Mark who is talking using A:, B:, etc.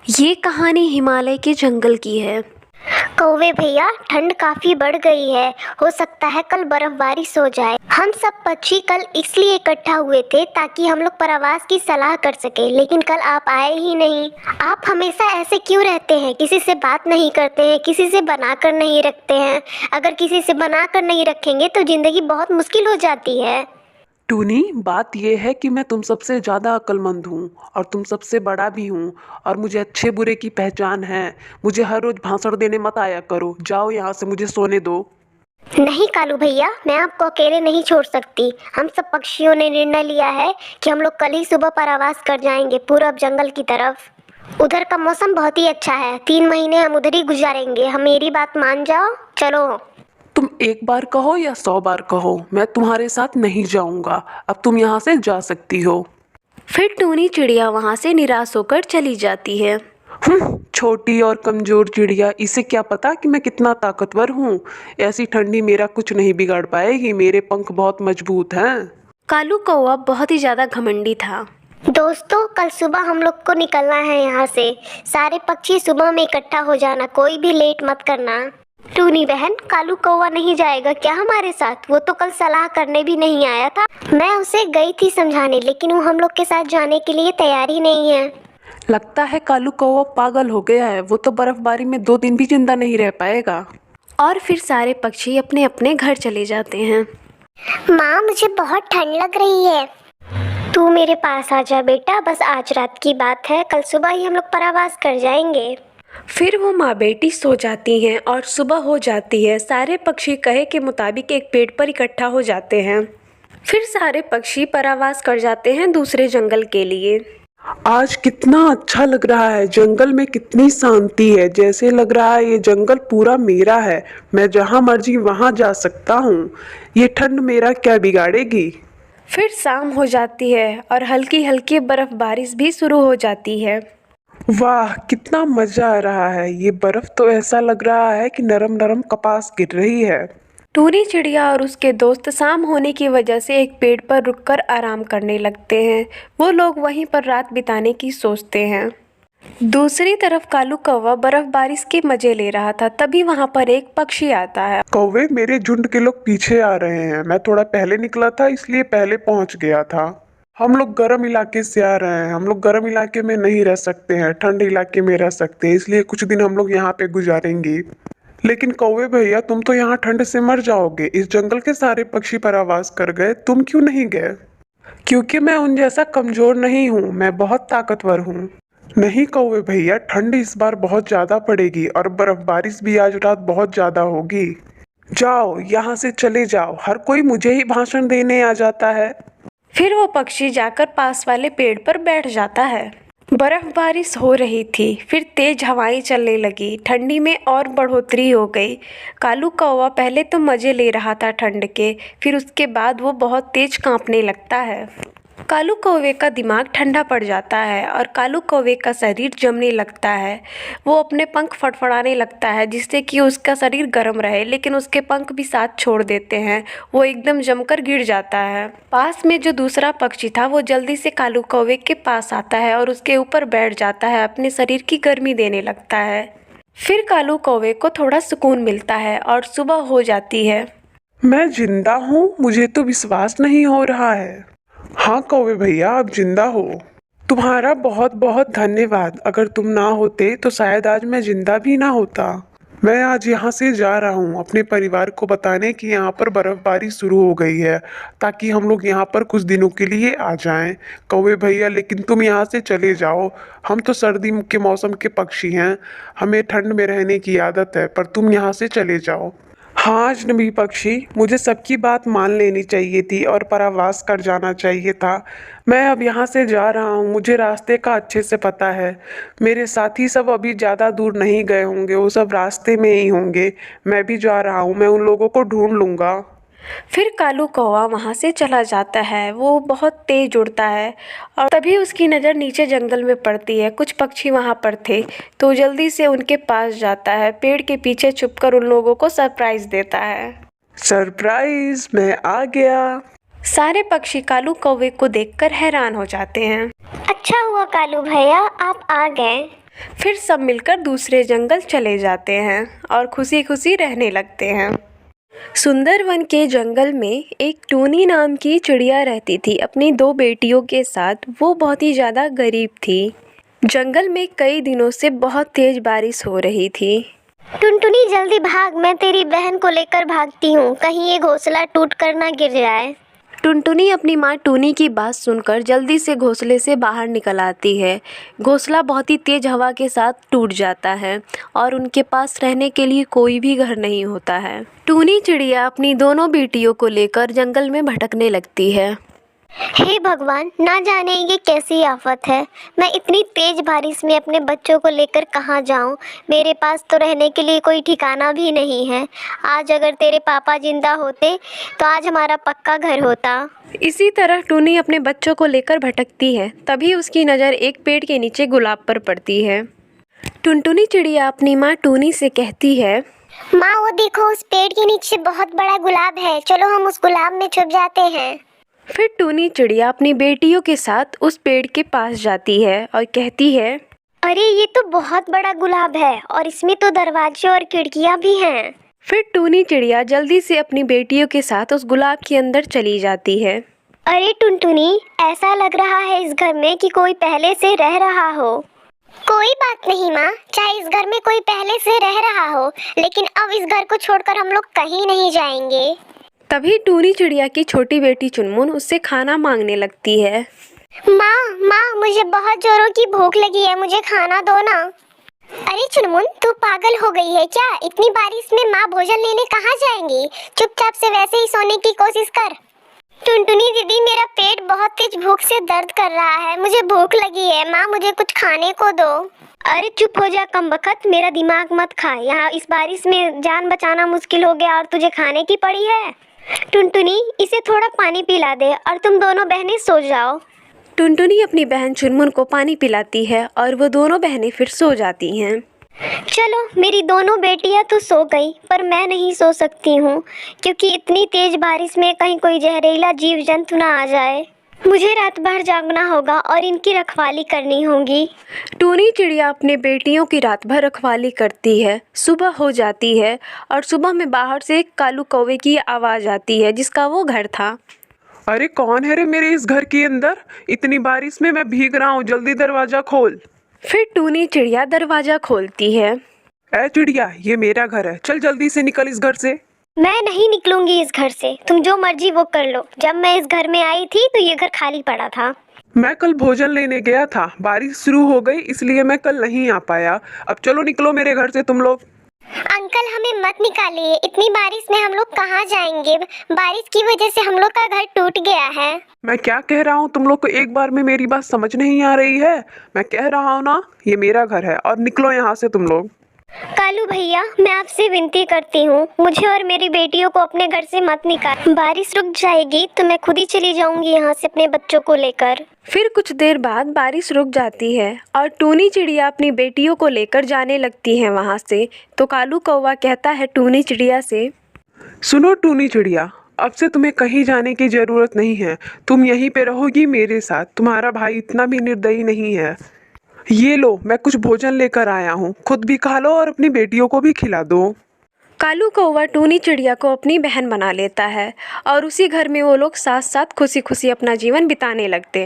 A: ये कहानी हिमालय के जंगल की है।
B: कौवे भैया, ठंड काफी बढ़ गई है। हो सकता है कल बर्फबारी हो जाए। हम सब पक्षी कल इसलिए इकट्ठा हुए थे ताकि हम लोग प्रवास की सलाह कर सके, लेकिन कल आप आए ही नहीं। आप हमेशा ऐसे क्यों रहते हैं? किसी से बात नहीं करते हैं, किसी से बनाकर नहीं रखते हैं। अगर किसी से बनाकर नहीं रखेंगे तो जिंदगी बहुत मुश्किल हो जाती है।
C: टूनी, बात यह है कि मैं तुम सबसे ज़्यादा अक्लमंद हूँ और तुम सबसे बड़ा भी हूँ और मुझे अच्छे बुरे की पहचान है। मुझे हर रोज़ भाषण देने मत आया करो। जाओ यहाँ से, मुझे सोने दो।
B: नहीं कालू भैया, मैं आपको अकेले नहीं छोड़ सकती। हम सब पक्षियों ने निर्णय लिया है कि हम लोग कल ही सुबह प्रवास कर जाएंगे पूरब जंगल की तरफ। उधर का मौसम बहुत ही अच्छा है। 3 महीने हम उधर ही गुजारेंगे। हम मेरी बात मान जाओ, चलो।
C: तुम एक बार कहो या 100 बार कहो, मैं तुम्हारे साथ नहीं जाऊँगा। अब तुम यहाँ से जा सकती हो।
A: फिर टूनी चिड़िया वहाँ से निराश होकर चली जाती है।
C: छोटी और कमज़ोर चिड़िया, इसे क्या पता कि मैं कितना ताकतवर हूँ। ऐसी ठंडी मेरा कुछ नहीं बिगाड़ पाएगी। मेरे पंख बहुत मजबूत हैं।
A: कालू कौवा बहुत ही ज़्यादा घमंडी था।
B: दोस्तों, कल सुबह हम लोग को निकलना है यहाँ से। सारे पक्षी सुबह में इकट्ठा हो जाना, कोई भी लेट मत करना। टूनी बहन, कालू कौवा नहीं जाएगा क्या हमारे साथ? वो तो कल सलाह करने भी नहीं आया था। मैं उसे गई थी समझाने, लेकिन वो हम लोग के साथ जाने के लिए तैयार ही नहीं है।
C: लगता है कालू कौवा पागल हो गया है। वो तो बर्फबारी में 2 दिन भी जिंदा नहीं रह पाएगा।
A: और फिर सारे पक्षी अपने अपने घर चले जाते हैं।
B: माँ, मुझे बहुत ठंड लग रही है। तू मेरे पास आ जा बेटा, बस आज रात की बात है। कल सुबह ही हम लोग प्रवास कर जाएंगे।
A: फिर वो माँ बेटी सो जाती हैं और सुबह हो जाती है। सारे पक्षी कहे के मुताबिक एक पेड़ पर इकट्ठा हो जाते हैं। फिर सारे पक्षी प्रवास कर जाते हैं दूसरे जंगल के लिए।
C: आज कितना अच्छा लग रहा है। जंगल में कितनी शांति है। जैसे लग रहा है ये जंगल पूरा मेरा है। मैं जहाँ मर्जी वहाँ जा सकता हूँ। ये ठंड मेरा क्या बिगाड़ेगी।
A: फिर शाम हो जाती है और हल्की हल्की बर्फबारिश भी शुरू हो जाती है।
C: वाह, कितना मजा आ रहा है। ये बर्फ तो ऐसा लग रहा है कि नरम नरम कपास गिर रही है।
A: टूनी चिड़िया और उसके दोस्त शाम होने की वजह से एक पेड़ पर रुककर आराम करने लगते हैं। वो लोग वहीं पर रात बिताने की सोचते हैं। दूसरी तरफ कालू कौवा बर्फबारिश के मजे ले रहा था। तभी वहां पर एक पक्षी आता है।
C: कौवे, मेरे झुंड के लोग पीछे आ रहे हैं। मैं थोड़ा पहले निकला था, इसलिए पहले पहुंच गया था। हम लोग गर्म इलाके से आ रहे हैं। हम लोग गर्म इलाके में नहीं रह सकते हैं, ठंड इलाके में रह सकते हैं। इसलिए कुछ दिन हम लोग यहाँ पे गुजारेंगे। लेकिन कौवे भैया, तुम तो यहाँ ठंड से मर जाओगे। इस जंगल के सारे पक्षी परावास कर गए, तुम क्यों नहीं गए? क्योंकि मैं उन जैसा कमजोर नहीं हूँ, मैं बहुत ताकतवर हूँ। नहीं कौवे भैया, ठंड इस बार बहुत ज्यादा पड़ेगी और बर्फबारिश भी आज रात बहुत ज्यादा होगी। जाओ, यहाँ से चले जाओ। हर कोई मुझे ही भाषण देने आ जाता है।
A: फिर वो पक्षी जाकर पास वाले पेड़ पर बैठ जाता है। बर्फबारिश हो रही थी। फिर तेज हवाएं चलने लगी। ठंडी में और बढ़ोतरी हो गई। कालू कौवा पहले तो मजे ले रहा था ठंड के, फिर उसके बाद वो बहुत तेज कांपने लगता है। कालू कौवे का दिमाग ठंडा पड़ जाता है और कालू कौवे का शरीर जमने लगता है। वो अपने पंख फड़फड़ाने लगता है जिससे कि उसका शरीर गर्म रहे, लेकिन उसके पंख भी साथ छोड़ देते हैं। वो एकदम जमकर गिर जाता है। पास में जो दूसरा पक्षी था वो जल्दी से कालू कौवे के पास आता है और उसके ऊपर बैठ जाता है, अपने शरीर की गर्मी देने लगता है। फिर कालू कौवे को थोड़ा सुकून मिलता है और सुबह हो जाती है।
C: मैं जिंदा हूँ, मुझे तो विश्वास नहीं हो रहा है। हाँ कौवे भैया, आप जिंदा हो। तुम्हारा बहुत बहुत धन्यवाद। अगर तुम ना होते तो शायद आज मैं जिंदा भी ना होता। मैं आज यहाँ से जा रहा हूँ अपने परिवार को बताने कि यहाँ पर बर्फबारी शुरू हो गई है, ताकि हम लोग यहाँ पर कुछ दिनों के लिए आ जाएं। कौवे भैया, लेकिन तुम यहाँ से चले जाओ। हम तो सर्दी के मौसम के पक्षी हैं, हमें ठंड में रहने की आदत है, पर तुम यहाँ से चले जाओ। हाँ अजनबी पक्षी, मुझे सबकी बात मान लेनी चाहिए थी और परावास कर जाना चाहिए था। मैं अब यहाँ से जा रहा हूँ। मुझे रास्ते का अच्छे से पता है। मेरे साथी सब अभी ज़्यादा दूर नहीं गए होंगे, वो सब रास्ते में ही होंगे। मैं भी जा रहा हूँ, मैं उन लोगों को ढूंढ लूँगा।
A: फिर कालू कौवा वहाँ से चला जाता है। वो बहुत तेज उड़ता है और तभी उसकी नज़र नीचे जंगल में पड़ती है। कुछ पक्षी वहाँ पर थे तो जल्दी से उनके पास जाता है। पेड़ के पीछे छुपकर उन लोगों को सरप्राइज देता है।
C: सरप्राइज, मैं आ गया।
A: सारे पक्षी कालू कौवे को देखकर हैरान हो जाते हैं।
B: अच्छा हुआ कालू भैया, आप आ गए।
A: फिर सब मिलकर दूसरे जंगल चले जाते हैं और खुशी खुशी रहने लगते हैं। सुंदरवन के जंगल में एक टूनी नाम की चिड़िया रहती थी अपनी 2 बेटियों के साथ। वो बहुत ही ज़्यादा गरीब थी। जंगल में कई दिनों से बहुत तेज बारिश हो रही थी।
B: टुनटुनी जल्दी भाग, मैं तेरी बहन को लेकर भागती हूँ, कहीं ये घोंसला टूट कर ना गिर जाए।
A: टुनटुनी अपनी माँ टूनी की बात सुनकर जल्दी से घोंसले से बाहर निकल आती है। घोंसला बहुत ही तेज हवा के साथ टूट जाता है और उनके पास रहने के लिए कोई भी घर नहीं होता है। टूनी चिड़िया अपनी दोनों बेटियों को लेकर जंगल में भटकने लगती है।
B: हे भगवान, ना जाने ये कैसी आफत है। मैं इतनी तेज बारिश में अपने बच्चों को लेकर कहाँ जाऊँ। मेरे पास तो रहने के लिए कोई ठिकाना भी नहीं है। आज अगर तेरे पापा जिंदा होते तो आज हमारा पक्का घर होता।
A: इसी तरह टूनी अपने बच्चों को लेकर भटकती है। तभी उसकी नज़र एक पेड़ के नीचे गुलाब पर पड़ती है। टुनटुनी चिड़िया अपनी माँ टूनी से कहती है,
B: माँ वो देखो, उस पेड़ के नीचे बहुत बड़ा गुलाब है, चलो हम उस गुलाब में छुप जाते हैं।
A: फिर टूनी चिड़िया अपनी बेटियों के साथ उस पेड़ के पास जाती है और कहती है,
B: अरे ये तो बहुत बड़ा गुलाब है और इसमें तो दरवाजे और खिड़कियाँ भी हैं।
A: फिर टूनी चिड़िया जल्दी से अपनी बेटियों के साथ उस गुलाब के अंदर चली जाती है।
B: अरे टुनटुनी, ऐसा लग रहा है इस घर में कि कोई पहले से रह रहा हो। कोई बात नहीं माँ, चाहे इस घर में कोई पहले से रह रहा हो, लेकिन अब इस घर को छोड़कर हम लोग कहीं नहीं जाएंगे।
A: तभी टूनी चिड़िया की छोटी बेटी चुनमुन उससे खाना मांगने लगती है।
B: माँ मुझे बहुत जोरों की भूख लगी है, मुझे खाना दो ना। अरे चुनमुन, तू पागल हो गई है क्या? इतनी बारिश में माँ भोजन लेने कहाँ जाएंगी? चुपचाप से वैसे ही सोने की कोशिश कर। टुनटुनी दीदी, मेरा पेट बहुत तेज भूख से दर्द कर रहा है, मुझे भूख लगी है। माँ मुझे कुछ खाने को दो। अरे चुप हो जा कमबख्त, मेरा दिमाग मत खा। यहाँ इस बारिश में जान बचाना मुश्किल हो गया और तुझे खाने की पड़ी है। टुनटुनी, इसे थोड़ा पानी पिला दे और तुम दोनों बहनें सो जाओ।
A: टुनटुनी अपनी बहन चुनमुन को पानी पिलाती है और वो दोनों बहनें फिर सो जाती हैं।
B: चलो, मेरी दोनों बेटियां तो सो गई, पर मैं नहीं सो सकती हूँ, क्योंकि इतनी तेज बारिश में कहीं कोई जहरीला जीव जंतु ना आ जाए। मुझे रात भर जागना होगा और इनकी रखवाली करनी होगी।
A: टूनी चिड़िया अपने बेटियों की रात भर रखवाली करती है। सुबह हो जाती है और सुबह में बाहर से एक कालू कौवे की आवाज़ आती है जिसका वो घर था।
C: अरे कौन है रे मेरे इस घर के अंदर? इतनी बारिश में मैं भीग रहा हूँ, जल्दी दरवाजा खोल।
A: फिर टूनी चिड़िया दरवाज़ा खोलती है।
C: ए चिड़िया, ये मेरा घर है, चल जल्दी से निकल इस घर से।
B: मैं नहीं निकलूंगी इस घर से, तुम जो मर्जी वो कर लो। जब मैं इस घर में आई थी तो ये घर खाली पड़ा था।
C: मैं कल भोजन लेने गया था, बारिश शुरू हो गई इसलिए मैं कल नहीं आ पाया। अब चलो निकलो मेरे घर से तुम लोग।
B: अंकल, हमें मत निकालिए, इतनी बारिश में हम लोग कहाँ जाएंगे? बारिश की वजह से हम लोग का घर टूट गया है।
C: मैं क्या कह रहा हूँ, तुम लोग को एक बार में मेरी बात समझ नहीं आ रही है? मैं कह रहा हूँ ना, ये मेरा घर है और निकलो यहाँ से तुम लोग।
B: कालू भैया, मैं आपसे विनती करती हूँ, मुझे और मेरी बेटियों को अपने घर से मत निकाल। बारिश रुक जाएगी तो मैं खुद ही चली जाऊंगी यहाँ से अपने बच्चों को लेकर।
A: फिर कुछ देर बाद बारिश रुक जाती है और टूनी चिड़िया अपनी बेटियों को लेकर जाने लगती है वहाँ से। तो कालू कौवा कहता है टूनी चिड़िया से,
C: सुनो टूनी चिड़िया, अब से तुम्हें कहीं जाने की जरूरत नहीं है, तुम यहीं पे रहोगी मेरे साथ। तुम्हारा भाई इतना भी निर्दयी नहीं है। ये लो, मैं कुछ भोजन लेकर आया हूँ, खुद भी खा लो और अपनी बेटियों को भी खिला दो।
A: कालू कौवा टूनी चिड़िया को अपनी बहन बना लेता है और उसी घर में वो लोग साथ साथ खुशी खुशी अपना जीवन बिताने लगते हैं।